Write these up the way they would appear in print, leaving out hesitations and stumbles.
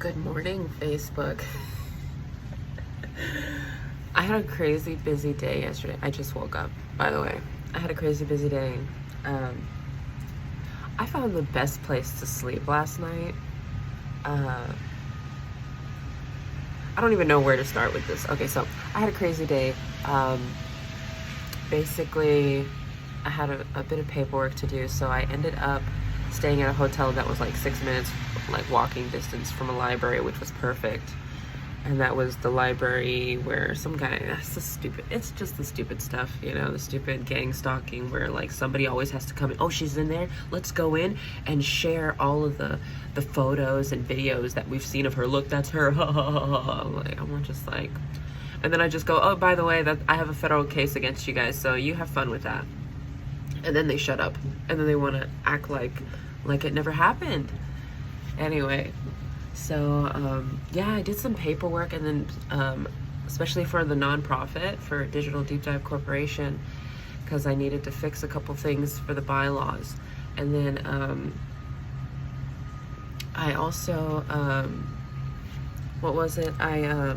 Good morning, Facebook. I had a crazy busy day yesterday. I just woke up, by the way. I had a crazy busy day. Um, I found the best place to sleep last night. Uh, I don't even know where to start with this. Okay, so I had a crazy day. Basically, I had a bit of paperwork to do, so I ended up staying at a hotel that was like 6 minutes, like walking distance from a library, which was perfect. And that was the library where some guy, it's just the stupid stuff, the stupid gang stalking where like somebody always has to come in. Oh, she's in there, let's go in and share all of the photos and videos that we've seen of her. Look, that's her. Like, I'm just like, and then I just go, oh, by the way, that I have a federal case against you guys, so you have fun with that. And then they shut up, and then they want to act like it never happened. Anyway, so yeah, I did some paperwork, and then especially for the nonprofit, for Digital Deep Dive Corporation, because I needed to fix a couple things for the bylaws. And then I also what was it? I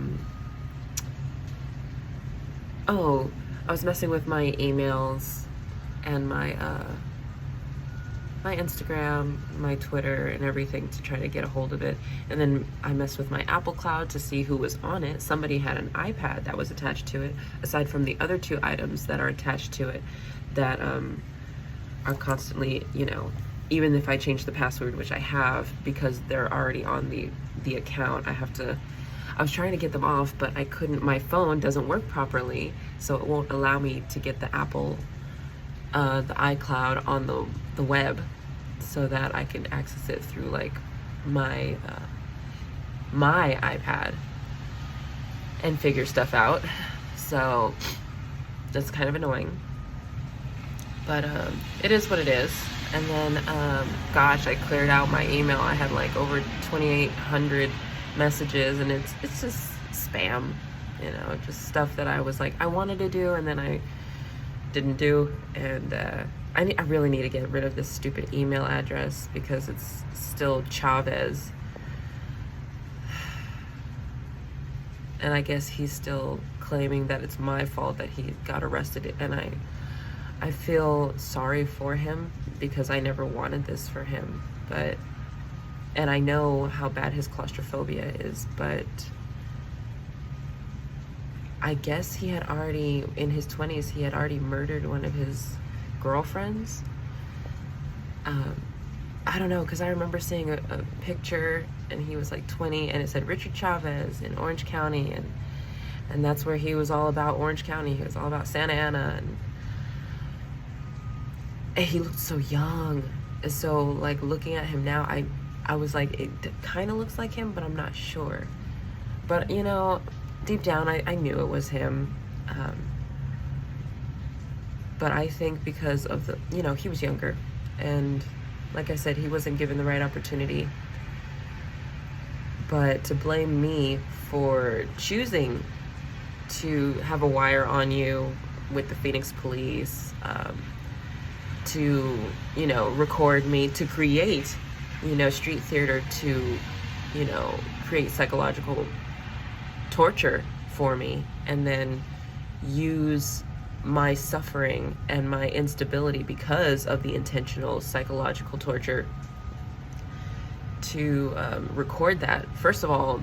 was messing with my emails and my Instagram, my Twitter, and everything to try to get a hold of it. And then I messed with my Apple Cloud to see who was on it. Somebody had an iPad that was attached to it, aside from the other two items that are attached to it that are constantly, even if I change the password, which I have, because they're already on the account, I was trying to get them off, but I couldn't. My phone doesn't work properly, so it won't allow me to get the Apple, the iCloud on the web, so that I can access it through like my iPad and figure stuff out. So that's kind of annoying, but it is what it is. And then gosh, I cleared out my email. I had like over 2,800 messages, and it's just spam, just stuff that I was like I wanted to do and then I didn't do. And I really need to get rid of this stupid email address because it's still Chavez, and I guess he's still claiming that it's my fault that he got arrested. And I feel sorry for him because I never wanted this for him, and I know how bad his claustrophobia is, but I guess he had already, in his 20s, he had already murdered one of his girlfriends. I don't know, because I remember seeing a picture, and he was like 20, and it said Richard Chavez in Orange County, and that's where he was all about Orange County. He was all about Santa Ana, and he looked so young. So, like, looking at him now, I was like, it kind of looks like him, but I'm not sure. But, deep down, I knew it was him. But I think because of he was younger. And like I said, he wasn't given the right opportunity. But to blame me for choosing to have a wire on you with the Phoenix police, to, record me, to create, street theater, to, create psychological torture for me, and then use my suffering and my instability because of the intentional psychological torture to record that. First of all,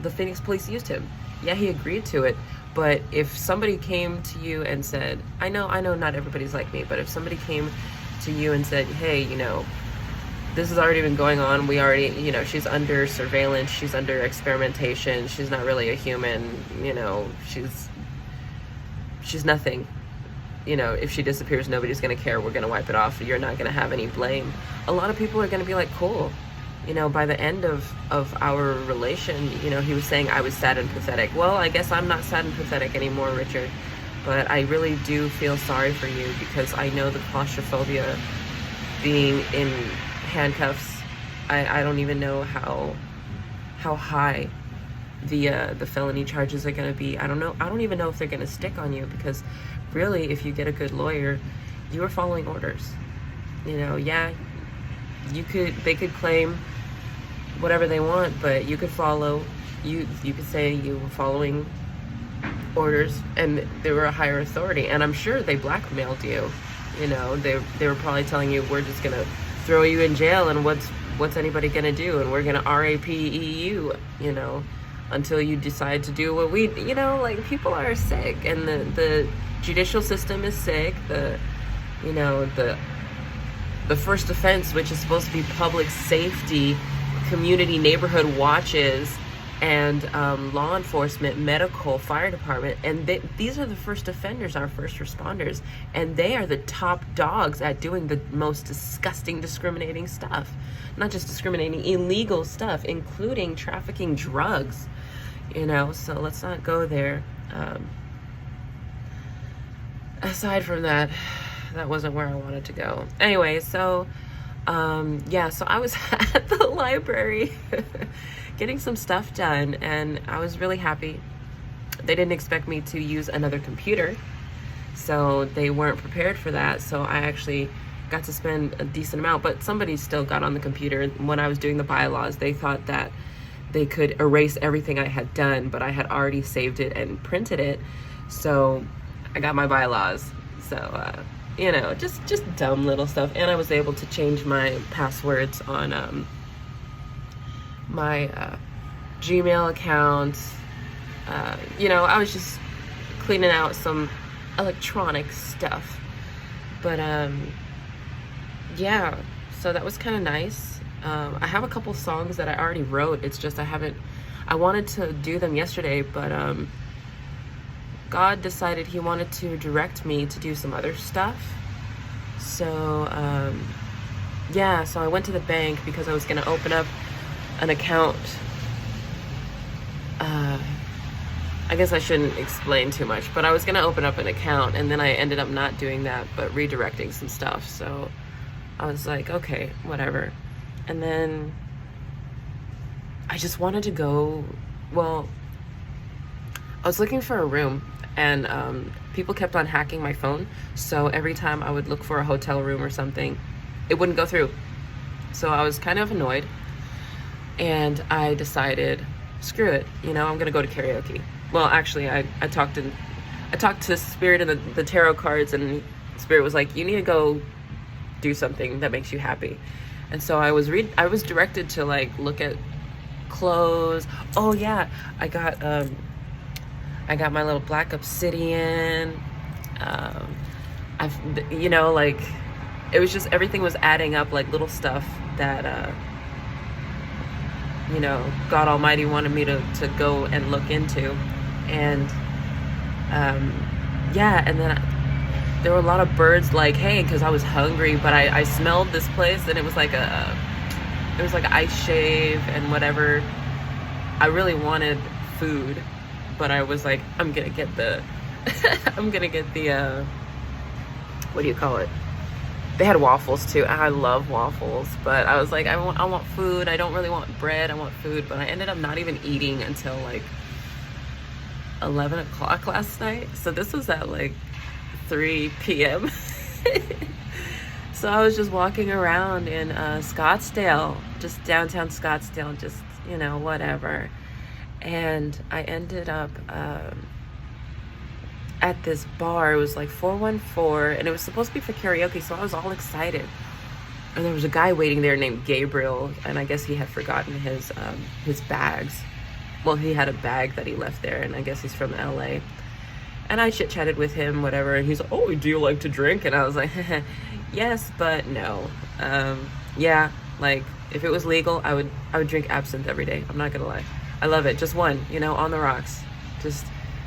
the Phoenix police used him. Yeah, he agreed to it. But if somebody came to you and said, I know not everybody's like me, but if somebody came to you and said, hey, this has already been going on, we already, she's under surveillance, she's under experimentation, she's not really a human, she's nothing. If she disappears, nobody's gonna care, we're gonna wipe it off, you're not gonna have any blame. A lot of people are gonna be like, cool. By the end of our relation, he was saying I was sad and pathetic. Well, I guess I'm not sad and pathetic anymore, Richard. But I really do feel sorry for you because I know the claustrophobia, being in handcuffs. I don't even know how high the felony charges are going to be. I don't even know if they're going to stick on you, because really, if you get a good lawyer, you are following orders. Yeah, they could claim whatever they want, but you could follow, you could say you were following orders and they were a higher authority, and I'm sure they blackmailed you. You know, they were probably telling you, we're just gonna throw you in jail, and what's anybody gonna do, and we're gonna RAPE you, you know, until you decide to do what we, you know, like, people are sick, and the judicial system is sick. You know, the first offense, which is supposed to be public safety, community neighborhood watches, and law enforcement, medical, fire department, and these are the first offenders, our first responders, and they are the top dogs at doing the most disgusting, discriminating stuff. Not just discriminating, illegal stuff, including trafficking drugs, you know, so let's not go there. Aside from that, that wasn't where I wanted to go. Anyway, so yeah, so I was at the library getting some stuff done, and I was really happy. They didn't expect me to use another computer, so they weren't prepared for that. So I actually got to spend a decent amount, but somebody still got on the computer. When I was doing the bylaws, they thought that they could erase everything I had done, but I had already saved it and printed it. So I got my bylaws. So you know, just dumb little stuff. And I was able to change my passwords on my Gmail account. You know, I was just cleaning out some electronic stuff. But yeah, so that was kind of nice. I have a couple songs that I already wrote. It's just I wanted to do them yesterday, but God decided he wanted to direct me to do some other stuff. So yeah, so I went to the bank because I was going to open up an account. I guess I shouldn't explain too much, but I was going to open up an account, and then I ended up not doing that, but redirecting some stuff. So I was like, okay, whatever. And then I just wanted to go, well, I was looking for a room, and people kept on hacking my phone. So every time I would look for a hotel room or something, it wouldn't go through. So I was kind of annoyed, and I decided, screw it, you know, I'm gonna go to karaoke. Well, actually, I talked to Spirit and the tarot cards, and Spirit was like, you need to go do something that makes you happy. And so I was directed to, like, look at clothes. Oh yeah, I got my little black obsidian. You know, like, it was just, everything was adding up, like little stuff that you know, God Almighty wanted me to go and look into. And yeah, and then there were a lot of birds, like, hey, because I was hungry, but I smelled this place, and it was like ice shave and whatever. I really wanted food, but I was like, I'm gonna get the what do you call it? They had waffles too. I love waffles, but I was like, I want food. I don't really want bread. I want food. But I ended up not even eating until like 11 o'clock last night. So this was at like 3 p.m. So I was just walking around in Scottsdale, just downtown Scottsdale, just, you know, whatever. And I ended up at this bar. It was like 414, and it was supposed to be for karaoke, so I was all excited. And there was a guy waiting there named Gabriel, and I guess he had forgotten his bags. Well, he had a bag that he left there, and I guess he's from LA. And I chit-chatted with him, whatever, and he's like, oh, do you like to drink? And I was like, yes, but no. Yeah, like, if it was legal, I would drink absinthe every day. I'm not gonna lie. I love it. Just one, you know, on the rocks. Just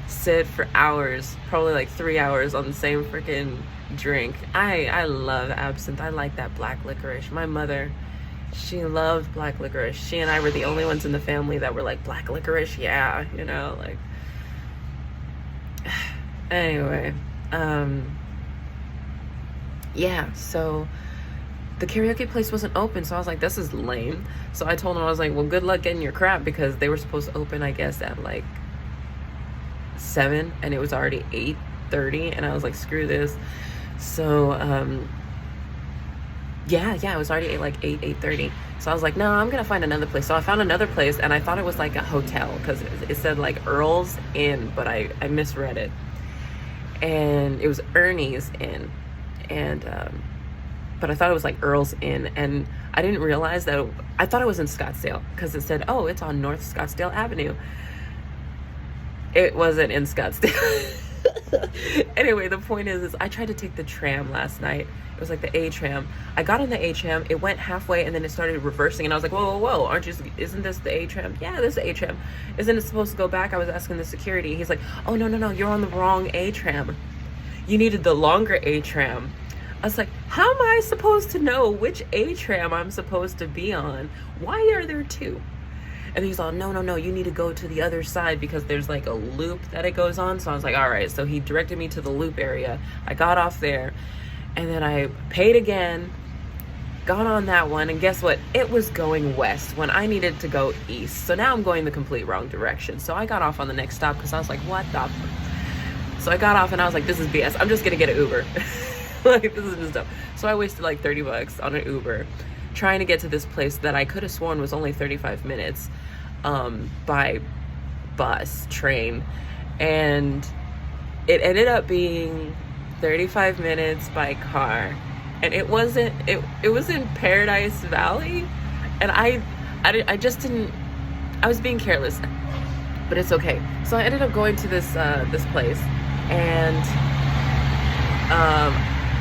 sit for hours, probably like 3 hours on the same freaking drink. I love absinthe. I like that black licorice. My mother, she loved black licorice. She and I were the only ones in the family that were like, black licorice, yeah, you know, like. Anyway, yeah, so the karaoke place wasn't open, so I was like, this is lame. So I told him, I was like, well, good luck getting your crap, because they were supposed to open, I guess, at like 7, and it was already 8:30, and I was like, screw this. So Yeah, it was already like 8:30. So I was like, no, I'm gonna find another place. So I found another place, and I thought it was like a hotel because it said like Earl's Inn, but I misread it, and it was Ernie's Inn, and but I thought it was like Earl's Inn, and I didn't realize that I thought it was in Scottsdale because it said, oh, it's on North Scottsdale Avenue. It wasn't in Scottsdale. Anyway, the point is I tried to take the tram last night. It was like the A tram. I got on the A tram. It went halfway and then it started reversing. And I was like, whoa, isn't this the A tram? Yeah, this is the A tram. Isn't it supposed to go back? I was asking the security. He's like, oh, no, you're on the wrong A tram. You needed the longer A tram. I was like, how am I supposed to know which A tram I'm supposed to be on? Why are there two? And he's all, no, you need to go to the other side because there's like a loop that it goes on. So I was like, all right. So he directed me to the loop area. I got off there and then I paid again, got on that one. And guess what? It was going west when I needed to go east. So now I'm going the complete wrong direction. So I got off on the next stop because I was like, what the? So I got off and I was like, this is BS. I'm just going to get an Uber. Like, this is just dumb. So I wasted like $30 on an Uber trying to get to this place that I could have sworn was only 35 minutes by bus, train, and it ended up being 35 minutes by car, and it was in Paradise Valley, and I just didn't, I was being careless, but it's okay. So I ended up going to this place, and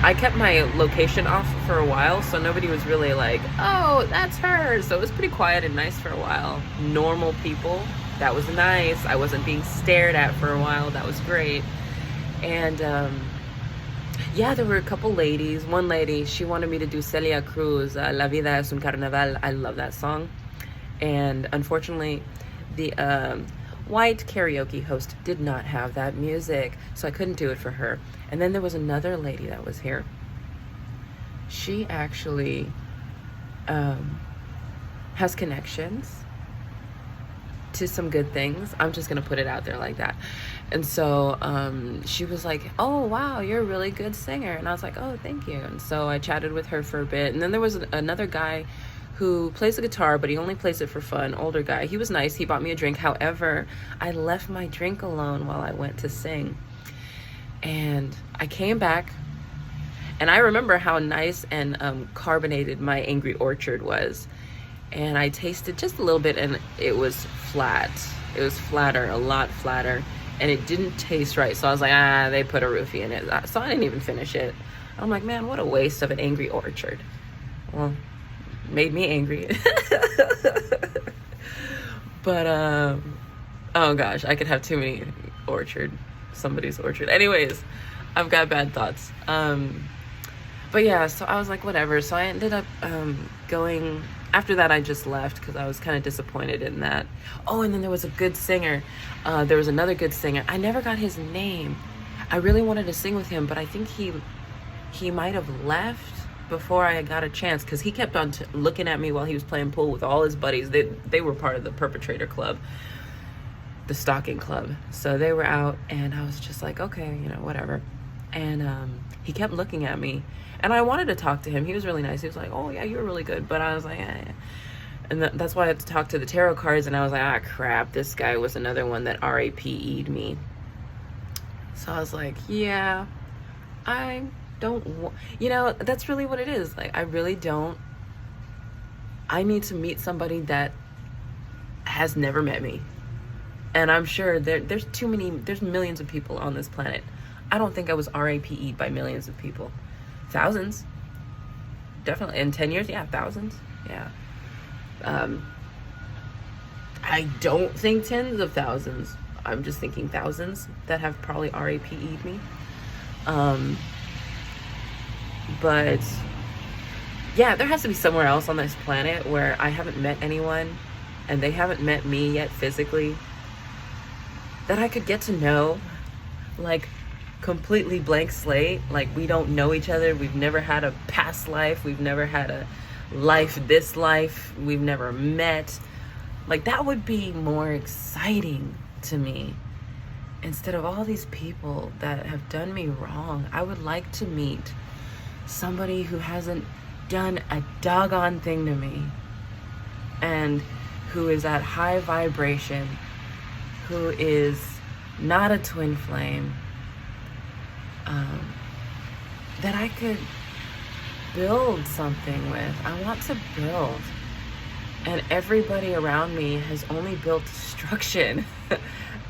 I kept my location off for a while, so nobody was really like, oh, that's her. So it was pretty quiet and nice for a while. Normal people, that was nice. I wasn't being stared at for a while. That was great. And yeah, there were a couple ladies. One lady, she wanted me to do Celia Cruz, La Vida es un Carnaval. I love that song. And unfortunately, the white karaoke host did not have that music, so I couldn't do it for her. And then there was another lady that was here. She actually has connections to some good things. I'm just gonna put it out there like that. And so she was like, oh wow, you're a really good singer. And I was like, oh, thank you. And so I chatted with her for a bit. And then there was another guy who plays the guitar, but he only plays it for fun, older guy. He was nice. He bought me a drink. However, I left my drink alone while I went to sing. And I came back, and I remember how nice and carbonated my Angry Orchard was. And I tasted just a little bit, and it was flat. It was flatter, a lot flatter, and it didn't taste right. So I was like, they put a roofie in it. So I didn't even finish it. I'm like, man, what a waste of an Angry Orchard. Well, made me angry. But oh gosh, I could have too many somebody's orchard. Anyways, I've got bad thoughts. But yeah, so I was like, whatever. So I ended up going. After that, I just left because I was kind of disappointed in that. Oh, and then there was a good singer. There was another good singer. I never got his name. I really wanted to sing with him, but I think he might have left before I got a chance, because he kept on looking at me while he was playing pool with all his buddies. They were part of the perpetrator club, the stalking club. So they were out, and I was just like, okay, whatever. And he kept looking at me, and I wanted to talk to him. He was really nice. He was like, oh yeah, you were really good. But I was like, eh. And that's why I had to talk to the tarot cards, and I was like, crap, this guy was another one that RAPE'd me. So I was like, yeah, I don't that's really what it is. Like, I really don't. I need to meet somebody that has never met me, and I'm sure there's millions of people on this planet. I don't think I was RAPE'd by millions of people. Thousands, definitely. In 10 years, yeah, thousands. Yeah. I don't think tens of thousands. I'm just thinking thousands that have probably RAPE'd me. But yeah, there has to be somewhere else on this planet where I haven't met anyone and they haven't met me yet physically, that I could get to know, like, completely blank slate. Like, we don't know each other. We've never had a past life. We've never had a this life. We've never met. Like, that would be more exciting to me, instead of all these people that have done me wrong. I would like to meet somebody who hasn't done a doggone thing to me, and who is at high vibration, who is not a twin flame, that I could build something with. I want to build. And everybody around me has only built destruction.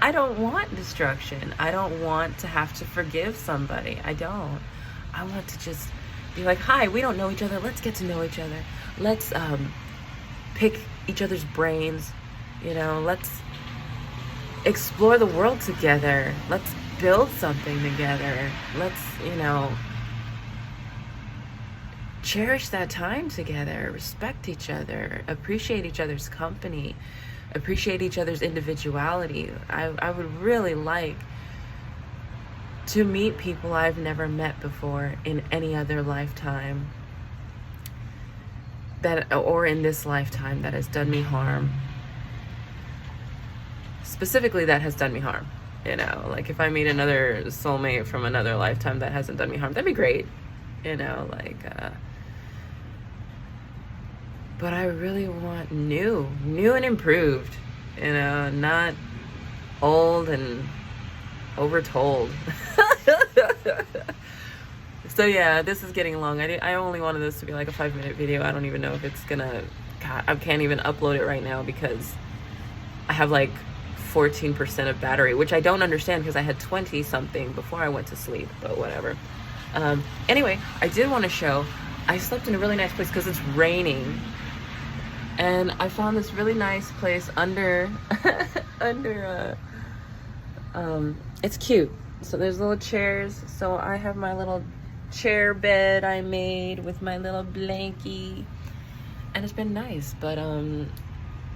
I don't want destruction. I don't want to have to forgive somebody. I don't. I want to just be like, hi, we don't know each other. Let's get to know each other. Let's pick each other's brains. You know, let's explore the world together. Let's build something together. Let's, you know, cherish that time together, respect each other, appreciate each other's company, appreciate each other's individuality. I would really like to meet people I've never met before in any other lifetime, that, or in this lifetime, that has done me harm. Specifically, that has done me harm. You know, like if I meet another soulmate from another lifetime that hasn't done me harm, that'd be great. You know, like, but I really want new and improved, you know, not old and overtold. So yeah, this is getting long. I only wanted this to be like a 5-minute video. I don't even know if it's gonna, God, I can't even upload it right now because I have like 14% of battery, which I don't understand because I had 20 something before I went to sleep, but whatever. Anyway, I did want to show, I slept in a really nice place because it's raining. And I found this really nice place under, it's cute. So there's little chairs. So I have my little chair bed I made with my little blankie. And it's been nice. But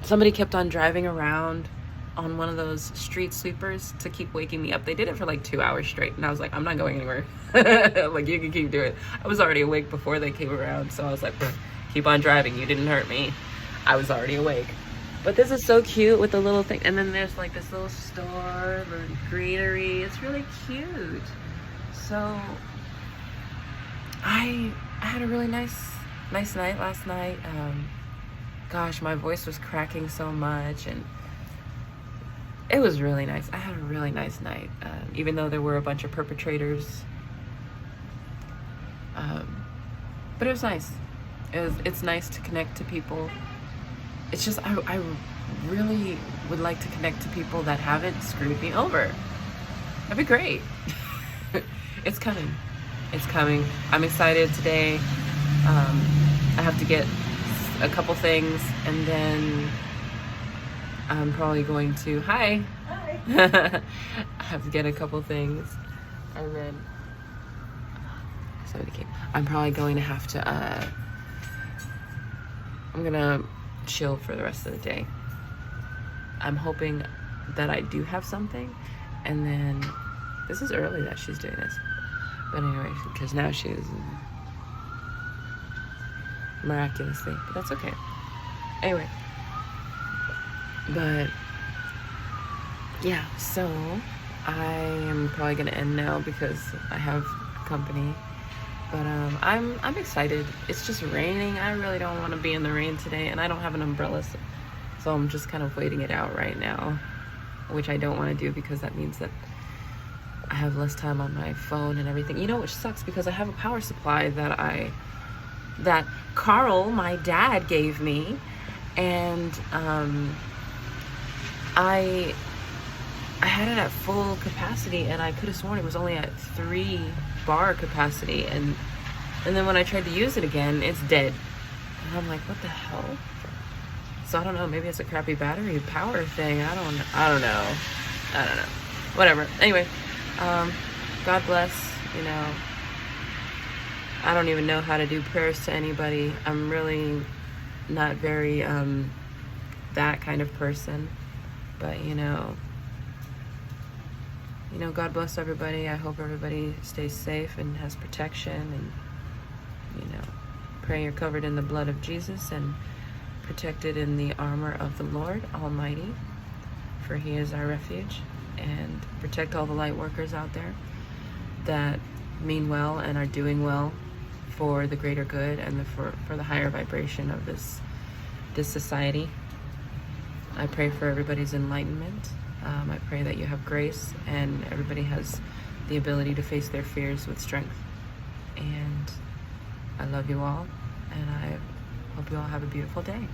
somebody kept on driving around on one of those street sweepers to keep waking me up. They did it for like 2 hours straight. And I was like, I'm not going anywhere. Like, you can keep doing it. I was already awake before they came around. So I was like, keep on driving. You didn't hurt me. I was already awake. But this is so cute with the little thing. And then there's like this little store or greenery. It's really cute. So I had a really nice night last night. Gosh, my voice was cracking so much, and it was really nice. I had a really nice night, even though there were a bunch of perpetrators. But it was nice. It's nice to connect to people. It's just, I really would like to connect to people that haven't screwed me over. That'd be great. It's coming. It's coming. I'm excited today. I have to get a couple things, and then I'm probably going to, hi. I have to get a couple things, and then somebody came. I'm probably going to have to, I'm gonna chill for the rest of the day. I'm hoping that I do have something, and then this is early that she's doing this, but anyway, because now she's miraculously, but that's okay. Anyway, but yeah, so I am probably gonna end now because I have company. But I'm excited. It's just raining. I really don't want to be in the rain today, and I don't have an umbrella, so I'm just kind of waiting it out right now, which I don't want to do because that means that I have less time on my phone and everything. You know, which sucks because I have a power supply that Carl, my dad, gave me, and I had it at full capacity, and I could have sworn it was only at 3 bar capacity, and then when I tried to use it again, it's dead. And I'm like, what the hell? So I don't know, maybe it's a crappy battery power thing. I don't know. Whatever. Anyway, God bless, you know. I don't even know how to do prayers to anybody. I'm really not very that kind of person. But you know, God bless everybody. I hope everybody stays safe and has protection, and pray you're covered in the blood of Jesus and protected in the armor of the Lord Almighty, for He is our refuge. And protect all the light workers out there that mean well and are doing well for the greater good and for the higher vibration of this society. I pray for everybody's enlightenment. I pray that you have grace and everybody has the ability to face their fears with strength. And I love you all, and I hope you all have a beautiful day.